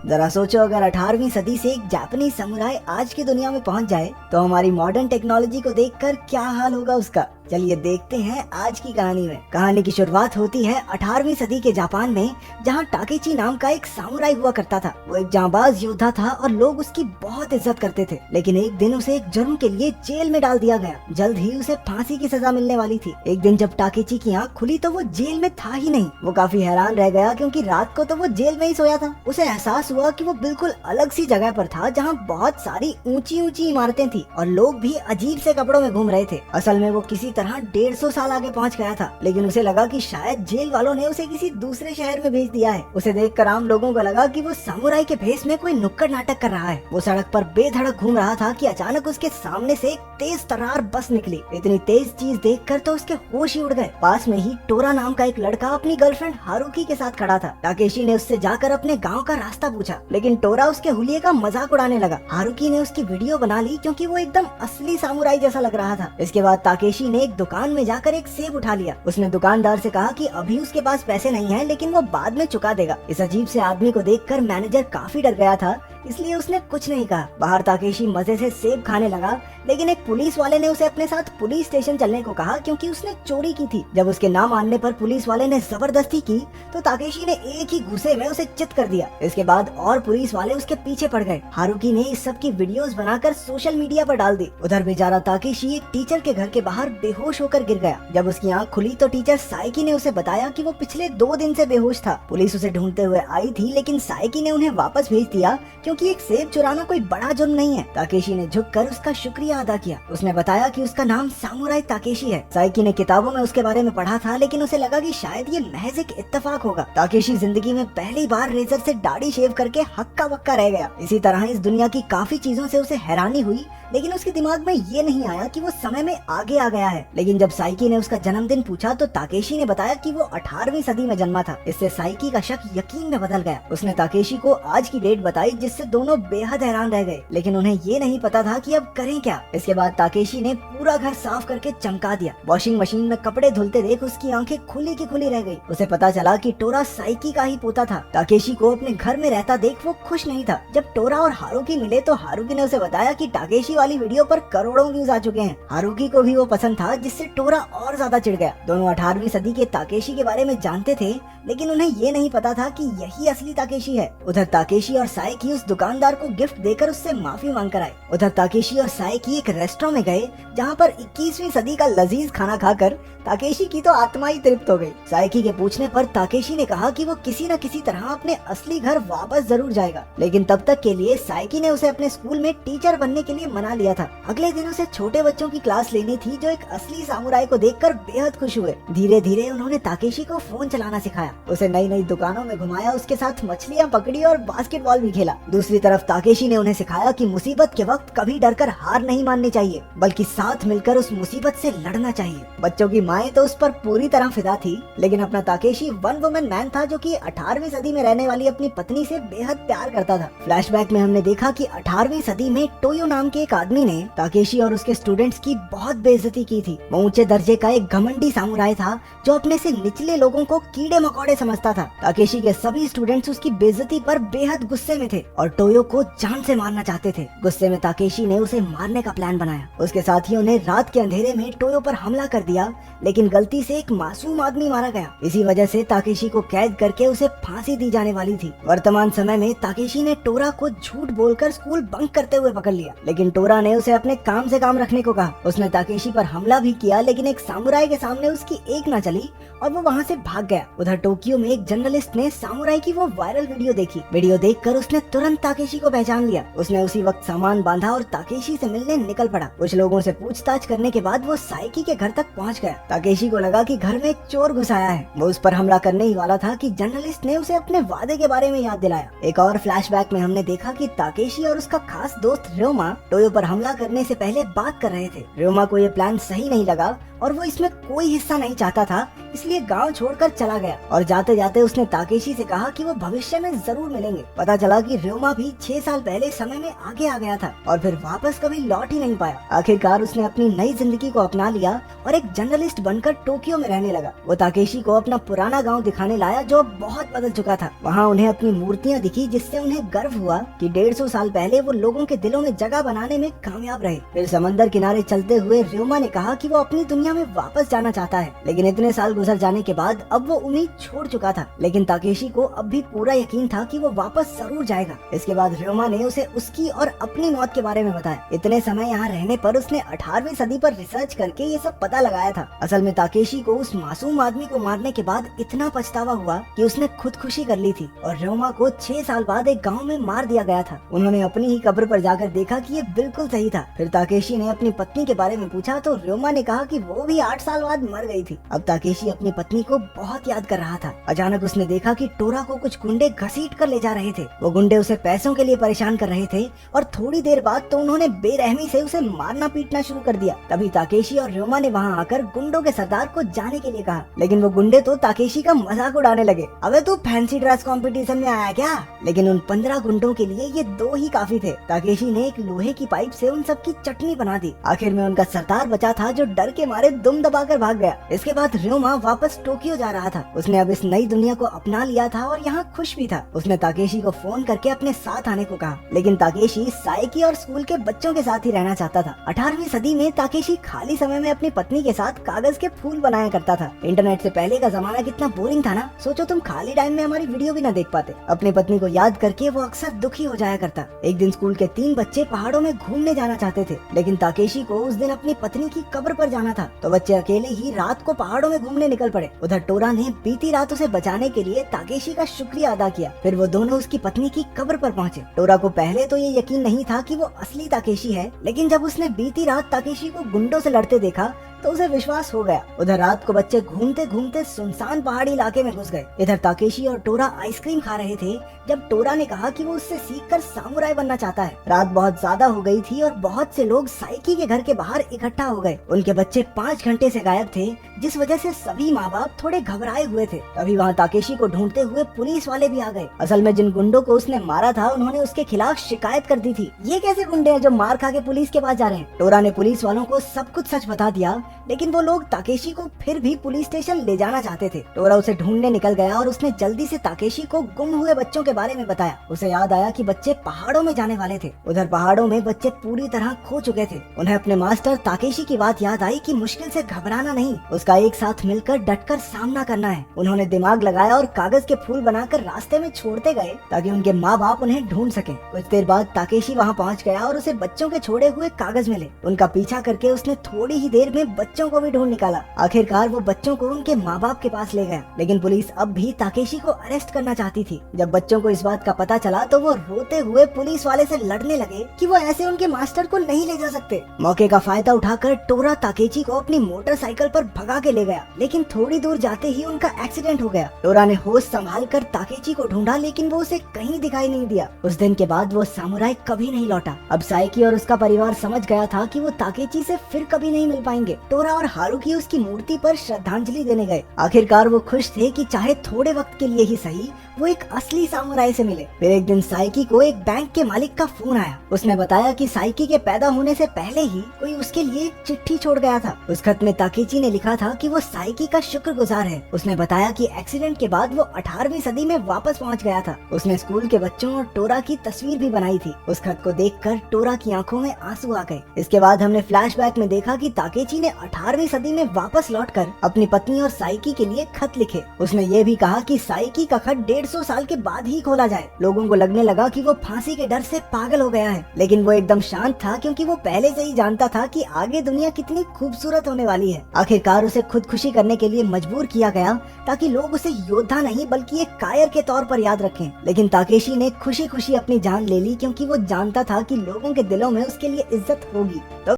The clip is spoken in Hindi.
जरा सोचो, अगर 18वीं सदी से एक जापानी समुराई आज की दुनिया में पहुंच जाए तो हमारी मॉडर्न टेक्नोलॉजी को देखकर क्या हाल होगा उसका। चलिए देखते हैं आज की कहानी में। कहानी की शुरुआत होती है 18वीं सदी के जापान में, जहां टाकेची नाम का एक सामुराई हुआ करता था। वो एक जांबाज योद्धा था और लोग उसकी बहुत इज्जत करते थे। लेकिन एक दिन उसे एक जुर्म के लिए जेल में डाल दिया गया। जल्द ही उसे फांसी की सजा मिलने वाली थी। एक दिन जब टाकेची की आंख खुली तो वो जेल में था ही नहीं। वो काफी हैरान रह गया क्योंकि रात को तो वो जेल में ही सोया था। उसे एहसास हुआ कि वो बिल्कुल अलग सी जगह पर था, जहाँ बहुत सारी ऊंची ऊंची इमारतें थी और लोग भी अजीब से कपड़ों में घूम रहे थे। असल में वो किसी तरह 150 साल आगे पहुंच गया था। लेकिन उसे लगा कि शायद जेल वालों ने उसे किसी दूसरे शहर में भेज दिया है। उसे देखकर आम लोगों को लगा कि वो सामुराई के भेष में कोई नुक्कड़ नाटक कर रहा है। वो सड़क पर बेधड़क घूम रहा था कि अचानक उसके सामने से एक तेज तर्रार बस निकली। इतनी तेज चीज देखकर तो उसके होश ही उड़ गए। पास में ही टोरा नाम का एक लड़का अपनी गर्लफ्रेंड हारुकी के साथ खड़ा था। टाकेशी ने उससे जाकर अपने गाँव का रास्ता पूछा, लेकिन टोरा उसके हुलिये का मजाक उड़ाने लगा। हारुकी ने उसकी वीडियो बना ली क्योंकि वो एकदम असली सामुराई जैसा लग रहा था। इसके बाद टाकेशी ने एक दुकान में जाकर एक सेब उठा लिया। उसने दुकानदार से कहा कि अभी उसके पास पैसे नहीं हैं, लेकिन वो बाद में चुका देगा। इस अजीब से आदमी को देखकर मैनेजर काफी डर गया था, इसलिए उसने कुछ नहीं कहा। बाहर टाकेशी मजे से सेब खाने लगा, लेकिन एक पुलिस वाले ने उसे अपने साथ पुलिस स्टेशन चलने को कहा क्योंकि उसने चोरी की थी। जब उसके ना मानने पर पुलिस वाले ने जबरदस्ती की तो टाकेशी ने एक ही घुसे में उसे चित कर दिया। इसके बाद और पुलिस वाले उसके पीछे पड़ गए। हारुकी ने इस सब की वीडियोस बनाकर सोशल मीडिया पर डाल दी। उधर बेचारा टाकेशी एक टीचर के घर के बाहर बेहोश होकर गिर गया। जब उसकी आंख खुली तो टीचर साइकी ने उसे बताया कि वो पिछले 2 दिन से बेहोश था। पुलिस उसे ढूंढते हुए आई थी, लेकिन साइकी ने उन्हें वापस भेज दिया क्योंकि एक सेब चुराना कोई बड़ा जुर्म नहीं है। टाकेशी ने झुककर उसका शुक्रिया अदा किया। उसने बताया कि उसका नाम सामुराई टाकेशी है। साइकी ने किताबों में उसके बारे में पढ़ा था, लेकिन उसे लगा कि शायद ये महज एक इत्तेफाक होगा। टाकेशी जिंदगी में पहली बार रेजर से दाढ़ी शेव करके हक्का बक्का रह गया। इसी तरह इस दुनिया की काफी चीजों से उसे हैरानी हुई, लेकिन उसके दिमाग में ये नहीं आया कि वो समय में आगे आ गया है। लेकिन जब साइकी ने उसका जन्मदिन पूछा तो टाकेशी ने बताया कि वो 18वीं सदी में जन्मा था। इससे साइकी का शक यकीन में बदल गया। उसने टाकेशी को आज की डेट बताई, जिससे दोनों बेहद हैरान रह गए, लेकिन उन्हें ये नहीं पता था कि अब करें क्या। इसके बाद टाकेशी ने पूरा घर साफ करके चमका दिया। वॉशिंग मशीन में कपड़े धुलते देख उसकी आंखें खुली की खुली रह गई। उसे पता चला कि टोरा साइकी का ही पोता था। टाकेशी को अपने घर में रहता देख वो खुश नहीं था। जब टोरा और हारुकी मिले तो हारुकी ने उसे बताया कि टाकेशी वाली वीडियो पर करोड़ों व्यूज आ चुके हैं। हारुकी को भी वो पसंद था, जिससे टोरा और ज्यादा चिढ़ गया। दोनों 18वीं सदी के टाकेशी के बारे में जानते थे, लेकिन उन्हें ये नहीं पता था कि यही असली टाकेशी है। उधर टाकेशी और साइकी उस दुकानदार को गिफ्ट देकर उससे माफी मांग कर आए। उधर टाकेशी और साइकी एक रेस्टोरेंट में गए, जहाँ पर 21वीं सदी का लजीज खाना खाकर टाकेशी की तो आत्मा ही तृप्त हो गई। साइकी के पूछने पर टाकेशी ने कहा कि वो किसी न किसी तरह अपने असली घर वापस जरूर जाएगा, लेकिन तब तक के लिए साइकी ने उसे अपने स्कूल में टीचर बनने के लिए मना लिया था। अगले दिन उसे छोटे बच्चों की क्लास लेनी थी, जो एक असली सामुराई को देखकर बेहद खुश हुए। धीरे धीरे उन्होंने टाकेशी को फोन चलाना सिखाया, उसे नई नई दुकानों में घुमाया, उसके साथ मछलियाँ पकड़ी और बास्केटबॉल भी खेला। दूसरी तरफ टाकेशी ने उन्हें सिखाया कि मुसीबत के वक्त कभी डरकर हार नहीं माननी चाहिए, बल्कि साथ मिलकर उस मुसीबत से लड़ना चाहिए। बच्चों की माएं तो उस पर पूरी तरह फिदा थी, लेकिन अपना टाकेशी वन वुमन मैन था, जो कि 18वीं सदी में रहने वाली अपनी पत्नी से बेहद प्यार करता था। फ्लैशबैक में हमने देखा कि 18वीं सदी में टोयो नाम के एक आदमी ने टाकेशी और उसके स्टूडेंट्स की बहुत बेइज्जती की थी। वो ऊंचे दर्जे का एक घमंडी सामुराई था, जो अपने से निचले लोगों को कीड़े मकोड़े समझता था। टाकेशी के सभी स्टूडेंट्स उसकी बेइज्जती पर बेहद गुस्से में थे और टोयो को जान से मारना चाहते थे। गुस्से में टाकेशी ने उसे मारने का प्लान बनाया। उसके साथियों ने रात के अंधेरे में टोयो पर हमला कर दिया, लेकिन गलती से एक मासूम आदमी मारा गया। इसी वजह से टाकेशी को कैद करके उसे फांसी दी जाने वाली थी। वर्तमान समय में टाकेशी ने टोरा को झूठ बोलकर स्कूल बंक करते हुए पकड़ लिया, लेकिन टोरा ने उसे अपने काम से काम रखने को कहा। उसने टाकेशी पर हमला भी किया, लेकिन एक सामुराई के सामने उसकी एक न चली और वो वहाँ से भाग गया। उधर टोक्यो में एक जर्नलिस्ट ने सामुराई की वो वायरल वीडियो देखी। वीडियो देखकर उसने तुरंत टाकेशी को पहचान लिया। उसने उसी वक्त सामान बांधा और टाकेशी से मिलने निकल पड़ा। कुछ लोगों से पूछताछ करने के बाद वो साइकी के घर तक पहुँच गया। टाकेशी को लगा कि घर में एक चोर घुस आया है। वो उस पर हमला करने ही वाला था कि जर्नलिस्ट ने उसे अपने वादे के बारे में याद दिलाया। एक और फ्लैशबैक में हमने देखा कि टाकेशी और उसका खास दोस्त र्योमा टोयो पर हमला करने से पहले बात कर रहे थे। र्योमा को ये प्लान सही नहीं लगा और वो इसमें कोई हिस्सा नहीं चाहता था, इसलिए गांव छोड़कर चला गया। और जाते जाते उसने ताकेशी से कहा कि वो भविष्य में जरूर मिलेंगे। पता चला कि र्योमा भी 6 साल पहले समय में आगे आ गया था और फिर वापस कभी लौट ही नहीं पाया। आखिरकार उसने अपनी नई जिंदगी को अपना लिया और एक जर्नलिस्ट बनकर टोक्यो में रहने लगा। वो ताकेशी को अपना पुराना गाँव दिखाने लाया जो बहुत बदल चुका था। वहाँ उन्हें अपनी मूर्तियाँ दिखी जिससे उन्हें गर्व हुआ कि 150 साल पहले वो लोगों के दिलों में जगह बनाने में कामयाब रहे। फिर समंदर किनारे चलते हुए र्योमा ने कहा कि वो अपनी दुनिया में वापस जाना चाहता है, लेकिन इतने साल गुजर जाने के बाद अब वो उम्मीद छोड़ चुका था। लेकिन ताकेशी को अब भी पूरा यकीन था कि वो वापस जरूर जाएगा। इसके बाद र्योमा ने उसे उसकी और अपनी मौत के बारे में बताया। इतने समय यहाँ रहने पर उसने 18वीं सदी पर रिसर्च करके ये सब पता लगाया था। असल में ताकेशी को उस मासूम आदमी को मारने के बाद इतना पछतावा हुआ कि उसने खुदकुशी कर ली थी और र्योमा को 6 साल बाद एक गाँव में मार दिया गया था। उन्होंने अपनी ही कब्र पर जाकर देखा कि ये बिल्कुल सही था। फिर ताकेशी ने अपनी पत्नी के बारे में पूछा तो र्योमा ने कहा कि वो भी 8 साल बाद मर गई थी। अब ताकेशी अपनी पत्नी को बहुत याद कर रहा था। अचानक उसने देखा कि टोरा को कुछ गुंडे घसीट कर ले जा रहे थे। वो गुंडे उसे पैसों के लिए परेशान कर रहे थे और थोड़ी देर बाद तो उन्होंने बेरहमी से उसे मारना पीटना शुरू कर दिया। तभी ताकेशी और र्योमा ने वहाँ आकर गुंडों के सरदार को जाने के लिए कहा, लेकिन वो गुंडे तो ताकेशी का मजाक उड़ाने लगे। अबे तू फैंसी ड्रेस कंपटीशन में आया क्या? लेकिन उन 15 गुंडों के लिए ये 2 ही काफी थे। ताकेशी ने एक लोहे की पाइप से उन सब की चटनी बना दी। आखिर में उनका सरदार बचा था जो डर के मारे दुम दबाकर भाग गया। इसके बाद र्योमा वापस टोक्यो जा रहा था। उसने अब इस नई दुनिया को अपना लिया था और यहाँ खुश भी था। उसने ताकेशी को फोन करके अपने साथ आने को कहा, लेकिन ताकेशी साइकी और स्कूल के बच्चों के साथ ही रहना चाहता था। 18वीं सदी में ताकेशी खाली समय में अपनी पत्नी के साथ कागज के फूल बनाया करता था। इंटरनेट से पहले का जमाना कितना बोरिंग था ना। सोचो तुम खाली टाइम में हमारी वीडियो भी न देख पाते। अपनी पत्नी को याद करके वो अक्सर दुखी हो जाया करता। एक दिन स्कूल के 3 बच्चे पहाड़ों में घूमने जाना चाहते थे, लेकिन ताकेशी को उस दिन अपनी पत्नी की कब्र पर जाना था, तो बच्चे अकेले ही रात को पहाड़ों में घूमने निकल पड़े। उधर टोरा ने बीती रात उसे बचाने के लिए ताकेशी का शुक्रिया अदा किया। फिर वो दोनों उसकी पत्नी की कब्र पर पहुंचे। टोरा को पहले तो ये यकीन नहीं था कि वो असली ताकेशी है, लेकिन जब उसने बीती रात ताकेशी को गुंडों से लड़ते देखा तो उसे विश्वास हो गया। उधर रात को बच्चे घूमते घूमते सुनसान पहाड़ी इलाके में घुस गए। इधर ताकेशी और टोरा आइसक्रीम खा रहे थे जब टोरा ने कहा कि वो उससे सीखकर सामुराई बनना चाहता है। रात बहुत ज्यादा हो गई थी और बहुत से लोग साइकी के घर के बाहर इकट्ठा हो गए। उनके बच्चे 5 घंटे से गायब थे, जिस वजह से सभी माँ बाप थोड़े घबराए हुए थे। तभी वहाँ ताकेशी को ढूंढते हुए पुलिस वाले भी आ गए। असल में जिन गुंडों को उसने मारा था उन्होंने उसके खिलाफ शिकायत कर दी थी। ये कैसे गुंडे हैं जो मार खा के पुलिस के पास जा रहे हैं? टोरा ने पुलिस वालों को सब कुछ सच बता दिया, लेकिन वो लोग ताकेशी को फिर भी पुलिस स्टेशन ले जाना चाहते थे। टोरा उसे ढूंढने निकल गया और उसने जल्दी से ताकेशी को गुम हुए बच्चों के बारे में बताया। उसे याद आया कि बच्चे पहाड़ों में जाने वाले थे। उधर पहाड़ों में बच्चे पूरी तरह खो चुके थे। उन्हें अपने मास्टर ताकेशी की बात याद आई कि मुश्किल से घबराना नहीं, उसका एक साथ मिलकर डटकर सामना करना है। उन्होंने दिमाग लगाया और कागज के फूल बनाकर रास्ते में छोड़ते गए ताकि उनके माँ बाप उन्हें ढूंढ सके। कुछ देर बाद ताकेशी वहाँ पहुँच गया और उसे बच्चों के छोड़े हुए कागज मिले। उनका पीछा करके उसने थोड़ी ही देर में बच्चों को भी ढूंढ निकाला। आखिरकार वो बच्चों को उनके माँ बाप के पास ले गया, लेकिन पुलिस अब भी ताकेशी को अरेस्ट करना चाहती थी। जब बच्चों को इस बात का पता चला तो वो रोते हुए पुलिस वाले से लड़ने लगे कि वो ऐसे उनके मास्टर को नहीं ले जा सकते। मौके का फायदा उठाकर टोरा ताकेशी को अपनी मोटरसाइकिल पर भगा के ले गया, लेकिन थोड़ी दूर जाते ही उनका एक्सीडेंट हो गया। टोरा ने होश संभाल कर ताकेशी को ढूंढा, लेकिन वो उसे कहीं दिखाई नहीं दिया। उस दिन के बाद वो सामुराई कभी नहीं लौटा। अब साइकी और उसका परिवार समझ गया था कि वो ताकेशी से फिर कभी नहीं मिल पाएंगे। टोरा और हारुकी उसकी मूर्ति पर श्रद्धांजलि देने गए। आखिरकार वो खुश थे कि चाहे थोड़े वक्त के लिए ही सही वो एक असली सामुराई से मिले। फिर एक दिन साइकी को एक बैंक के मालिक का फोन आया। उसने बताया कि साइकी के पैदा होने से पहले ही कोई उसके लिए एक चिट्ठी छोड़ गया था। उस खत में ताकेशी ने लिखा था कि वो साइकी का शुक्रगुजार है। उसने बताया कि एक्सीडेंट के बाद वो 18वीं सदी में वापस पहुंच गया था। उसने स्कूल के बच्चों और टोरा की तस्वीर भी बनाई थी। उस खत को देखकर टोरा की आंखों में आंसू आ गए। इसके बाद हमने फ्लैशबैक में देखा कि ताकेशी ने 18वीं सदी में वापस लौटकर अपनी पत्नी और साइकी के लिए खत लिखे। उसने ये भी कहा कि साइकी का खत 150 साल के बाद ही खोला जाए। लोगों को लगने लगा कि वो फांसी के डर से पागल हो गया है, लेकिन वो एकदम शांत था क्योंकि वो पहले से ही जानता था कि आगे दुनिया कितनी खूबसूरत होने वाली है। आखिरकार उसे खुदकुशी करने के लिए मजबूर किया गया ताकि लोग उसे योद्धा नहीं बल्कि एक कायर के तौर पर याद रखें। लेकिन ताकेशी ने खुशी खुशी अपनी जान ले ली क्योंकि वो जानता था कि लोगों के दिलों में उसके लिए इज्जत होगी। तो